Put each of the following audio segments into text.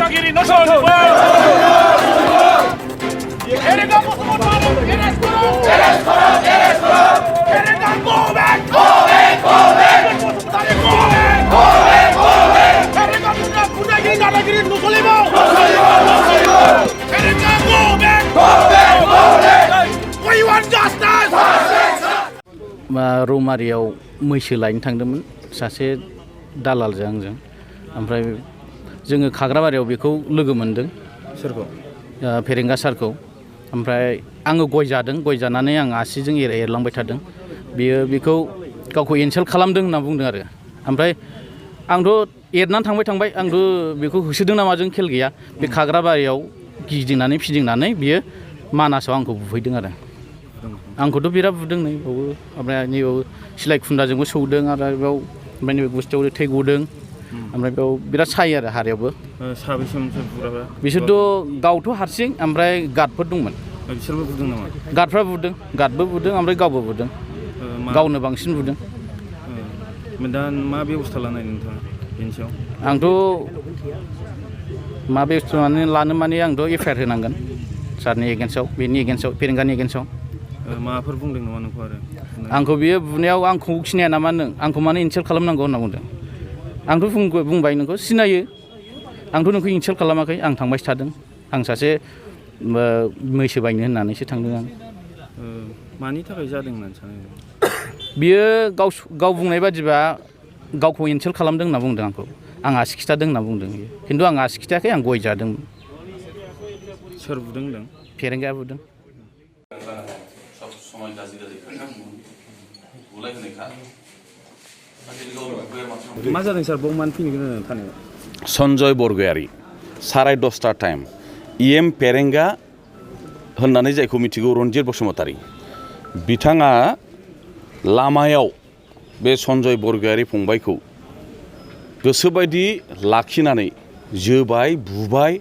দাদাগিরি nasal এরেগা মুসলমানদের arrest করো এরেগা গো ব্যাক এরেগা গুন্ডাগিরি দাদাগিরি নসলিব এরেগা go back we want justice रौमारियाव मैसो लायनो थांदोंमोन सासे दालालजों आंजों ओमफ्राय जोङो खाग्राबारियाव बेखौ लोगो मोनदों सोरखौ फेरेंगा सारखौ ओमफ्राय आङो गय जादों गय जानानै आं आसिजों एरलांबाय थादों बेखौ गावखौ इनसाल्ट खालामदों होनना बुंदों आरो ओमफ्राय आंथ' एरनानै थांबाय आंथ' बेखौ होसोदों ना माजों खेल गैया बे खाग्राबारियाव गिदिंनानै फिदिंनानै बियो मानासाव आंखौ बुफैदों आरो आंखौथ' बिराद बुदों नै बावबो ओमफ्राय नैबाव सिलाइ खुन्दाजोंबो सौदों आरो बेयाव ओमफ्राय नैबे गुस्थियाव थै गदों ओमफ्राय बेयाव बिराद सायो आरो हारायावबो साबेसेमोन बुग्राफ्रा बिसोरथ' गावथ' हारसिं ओमफ्राय गार्डफोर दंमोन बिसोरबो बुदों नामा गार्डफ्रा बुदों गार्डबो बुदों ओमफ्राय गावबो बुदों गावनो बांसिन बुदों दा मा बेबस्था लानाय नोंथाङा बेनि सायाव आंथ' मा बेबस्था लानो माने आंथ' एफआइआर होनांगोन सारनि एगेन्स्टआव बेनि एगेन्स्टआव फेरेंगानि एगेन्स्टआव माबाफोर बुंदों नामा नोंखौ आरो आंखौ बियो बुनायाव आंखौ सिनाया नामा नों आंखौ मानो इनसाल्ट खालामनांगौ होनना बुंदों आंथ' बुंबाय नोंखौ सिनायो आंथ' नोंखौ इनसाल्ट खालामाखै आं थांबायसो थादों आं सासे मैसो बायनो होननानैसो थांदों आं मानि थाखाय जादों होननानै सानो बियो गाव बुंनाय बादिबा गावखौ इनसाल्ट खालामदों होनना बुंदों आंखौ आं आसि खिथादों होनना बुंदों बियो खिन्थु आं आसि खिथायाखै आं गय जादों सोर बुदों होनदों फेरेंगाया बुदों मा जादों सार बाव मानो फैनो गोनां थानायाव सन्जय बरगयारी 10:30 टाइम इएम फेरेंगा होननानै जायखौ मिथिगौ रन्जित बसुमतारी बिथाङा लामायाव बे सन्जय बरगयारी फंबायखौ गोसोबायदि लाखिनानै जोबाय बुबाय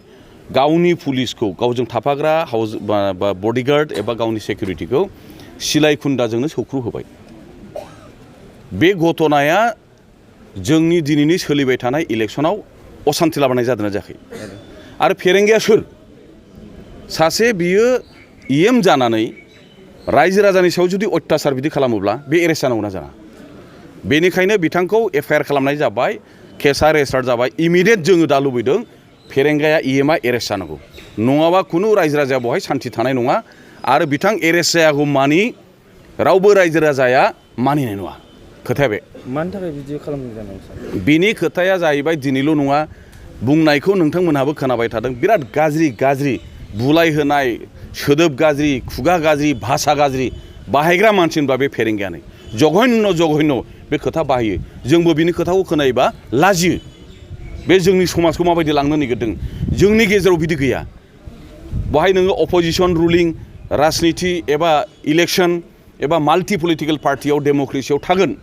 गावनि पुलिसखौ गावजों थाफाग्रा हाउस बा बडिगार्ड एबा गावनि सेक्युरिटिखौ सिलाइ खुन्दाजोंनो सौख्रु होबाय बे घटनाया जोंनि दिनैनि सोलिबाय थानाय इलेक्सनाव असान्थि लाबोनाय जादोंना जायाखै आरो फेरेंगाया सोर सासे बियो इएम जानानै रायजो राजानि सायाव जुदि अत्याचार बिदि खालामोब्ला बे एरेस्ट जानांगौ ना जाना बेनिखायनो बिथांखौ एफआइआर खालामनाय जाबाय केसा रेजिस्टार जाबाय इमिडियेट जोङो दा लुबैदों फेरेंगाया इएमआ एरेस्ट जानांगौ नङाबा खुनु रायजो राजाया बेवहाय सान्थि थानाय नङा आरो बिथां एरेस्ट जायागौ मानि रावबो रायजो राजाया मानिनाय नङा खोथाया बे मानि थाखाय बिदि खालामदों जानांगौ सार बिनि खोथाया जाहैबाय दिनैल' नङा बुंनायखौ नोंथांमोनहाबो खोनाबाय थादों बिराद गाज्रि बुलाय होनाय सोदोब गाज्रि खुगा गाज्रि भाषा गाज्रि बाहायग्रा मानसि होनबा बे फेरेंगायानो जघन्य बे खोथा बाहायो जोंबो बिनि खोथाखौ खोनायोबा लाजियो बे जोंनि समाजखौ माबायदि लांनो नागिरदों जोंनि गेजेराव बिदि गैया बहाय नोङो अपोजिशन रुलिं राजनिति एबा इलेक्शन एबा माल्टि पलिटिकेल पार्टियाव डेम'क्रेसियाव थागोन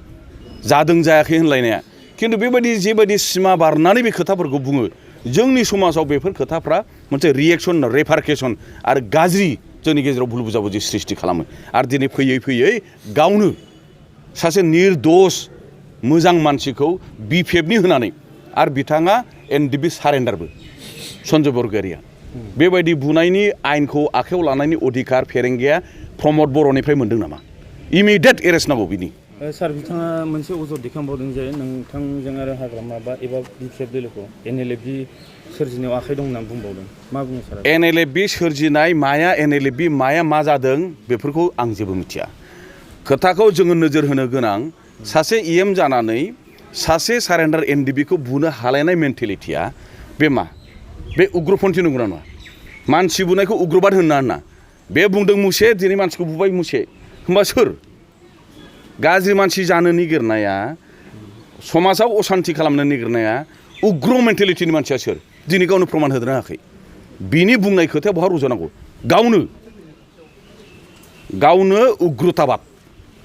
जादों जायाखै होनलायनाया खिन्थु बेबायदि जेबायदि सिमा बारनानै बे खोथाफोरखौ बुङो जोंनि समाजाव बेफोर खोथाफ्रा मोनसे रिएक्सन रेपारकेसन आरो गाज्रि जोंनि गेजेराव भुल बुजाबुजि सृष्टि खालामो आरो दिनै फैयै गावनो सासे निर्दोष मोजां मानसिखौ बिपिएफनि होनानै आरो बिथाङा एनडिबि सारेन्डारबो सन्जय बरगयारीया बेबायदि बुनायनि आयेनखौ आखायाव लानायनि अधिकार फेरेंगाया प्रमद बर'निफ्राय मोनदों नामा इमिडियेट एरेस्ट नांगौ बिनि सार बिथाङा मोनसे अजद दैखांबावदों जे नोंथांजों आरो हाग्रामा बा एबा बिपिएफ दोलोखौ एनएलएफबि सोरजिनायाव आखाइ दं होननानै बुंबावदों मा बुङो सार एनएलएफबि सोरजिनाय माया एनएलएफबि माया मा जादों बेफोरखौ आं जेबो मिथिया खोथाखौ जोङो नोजोर होनो गोनां सासे इएम जानानै सासे सारेन्डार एनडिबिखौ बुनो हालायनाय मेन्टेलिटिया बे मा बे उग्रपन्थी नंगौना नङा मानसि बुनायखौ उग्रबाद होनना बे बुंदों मुसे दिनै मानसिखौ बुबाय मुसे होमबा सोर गाज्रि मानसि जानो नागिरनाया समाजाव असान्थि खालामनो नागिरनाया उग्र मेन्टेलिटिनि मानसिया सोर दिनै गावनो प्रमान होनो हायाखै बिनि बुंनाय खोथाया बहा रुजुनांगौ गावनो उग्रताबाद